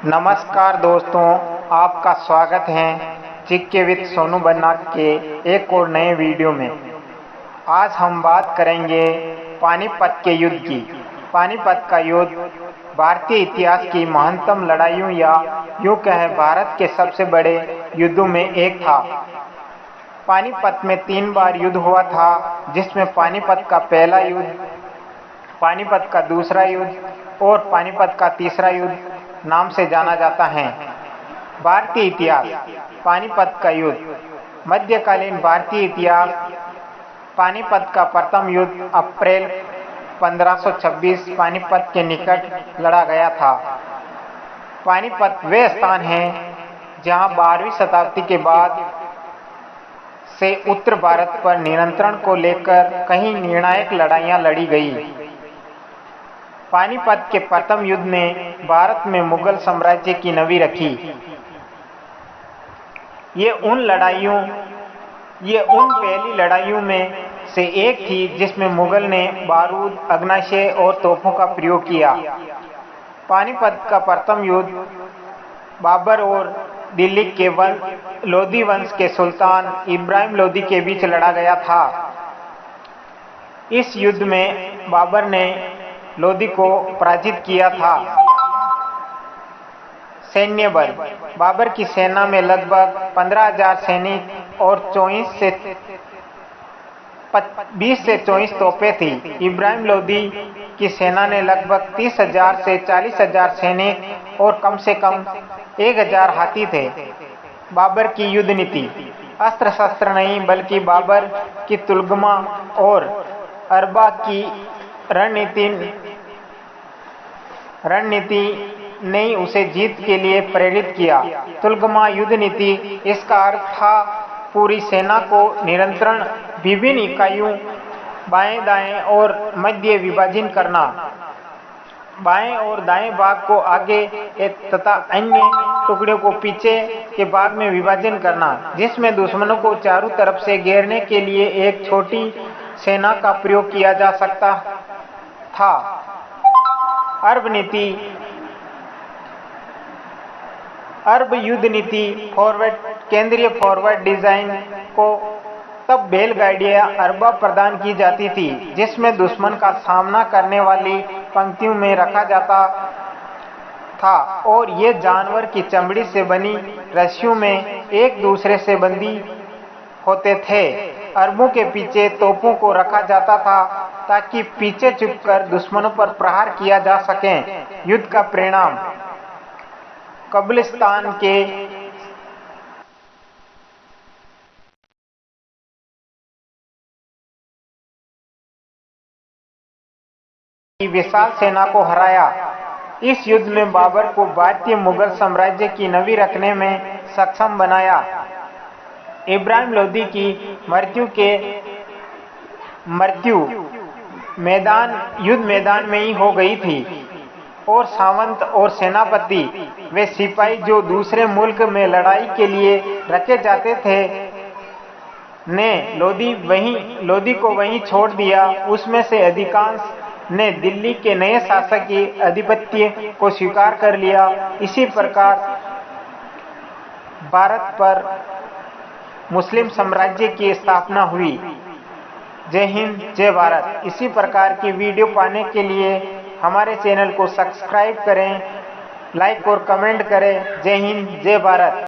नमस्कार दोस्तों, आपका स्वागत है चिक्के विद सोनू बन्ना के एक और नए वीडियो में। आज हम बात करेंगे पानीपत के युद्ध की। पानीपत का युद्ध भारतीय इतिहास की महानतम लड़ाइयों या यूँ कहें भारत के सबसे बड़े युद्धों में एक था। पानीपत में 3 बार युद्ध हुआ था, जिसमें पानीपत का पहला युद्ध, पानीपत का दूसरा युद्ध और पानीपत का तीसरा युद्ध नाम से जाना जाता है। भारतीय इतिहास। पानीपत का युद्ध। मध्यकालीन भारतीय इतिहास। पानीपत का प्रथम युद्ध अप्रैल 1526 पानीपत के निकट लड़ा गया था। पानीपत वे स्थान है जहां 12वीं शताब्दी के बाद से उत्तर भारत पर नियंत्रण को लेकर कई निर्णायक लड़ाइयां लड़ी गई। पानीपत के प्रथम युद्ध ने भारत में मुगल साम्राज्य की नवी रखी। ये उन पहली लड़ाइयों में से एक थी जिसमें मुगल ने बारूद, अग्नाशय और तोपों का प्रयोग किया। पानीपत का प्रथम युद्ध बाबर और दिल्ली के लोधी वंश के सुल्तान इब्राहिम लोधी के बीच लड़ा गया था। इस युद्ध में बाबर ने लोधी को पराजित किया था। सैन्य बल। बाबर की सेना में लगभग 15,000 सैनिक और 20 से 24 तोपें थी। इब्राहिम लोधी की सेना ने लगभग 30,000 से 40,000 सैनिक और कम से कम 1,000 हाथी थे। बाबर की युद्ध नीति। अस्त्र शस्त्र नहीं, बल्कि बाबर की तुलगमा और अरबा की रणनीति ने उसे जीत के लिए प्रेरित किया। तुलगमा युद्ध नीति। इसका अर्थ था पूरी सेना को निरंतर विभिन्न इकाइयों बाएं, दाएं और मध्य विभाजन करना। बाएं और दाएं भाग को आगे तथा अन्य टुकड़ों को पीछे के भाग में विभाजन करना, जिसमें दुश्मनों को चारों तरफ से घेरने के लिए एक छोटी सेना का प्रयोग किया जा सकता था। अरब नीति। अरब युद्ध नीति। केंद्रीय फॉरवर्ड डिजाइन को तब बैलगाड़ियां अरबा प्रदान की जाती थी, जिसमें दुश्मन का सामना करने वाली पंक्तियों में रखा जाता था और ये जानवर की चमड़ी से बनी रस्सियों में एक दूसरे से बंधी होते थे। अरबों के पीछे तोपों को रखा जाता था ताकि पीछे छुपकर दुश्मनों पर प्रहार किया जा सके। युद्ध का परिणाम। कब्रिस्तान के विशाल सेना को हराया। इस युद्ध में बाबर को भारतीय मुगल साम्राज्य की नवी रखने में सक्षम बनाया। इब्राहिम लोधी की मृत्यु युद्ध मैदान में ही हो गई थी और सामंत और सेनापति वे सिपाही जो दूसरे मुल्क में लड़ाई के लिए रखे जाते थे ने लोधी को वहीं छोड़ दिया। उसमें से अधिकांश ने दिल्ली के नए शासक की आधिपत्य को स्वीकार कर लिया। इसी प्रकार भारत पर मुस्लिम साम्राज्य की स्थापना हुई। जय हिंद, जय भारत। इसी प्रकार की वीडियो पाने के लिए हमारे चैनल को सब्सक्राइब करें, लाइक और कमेंट करें। जय हिंद, जय भारत।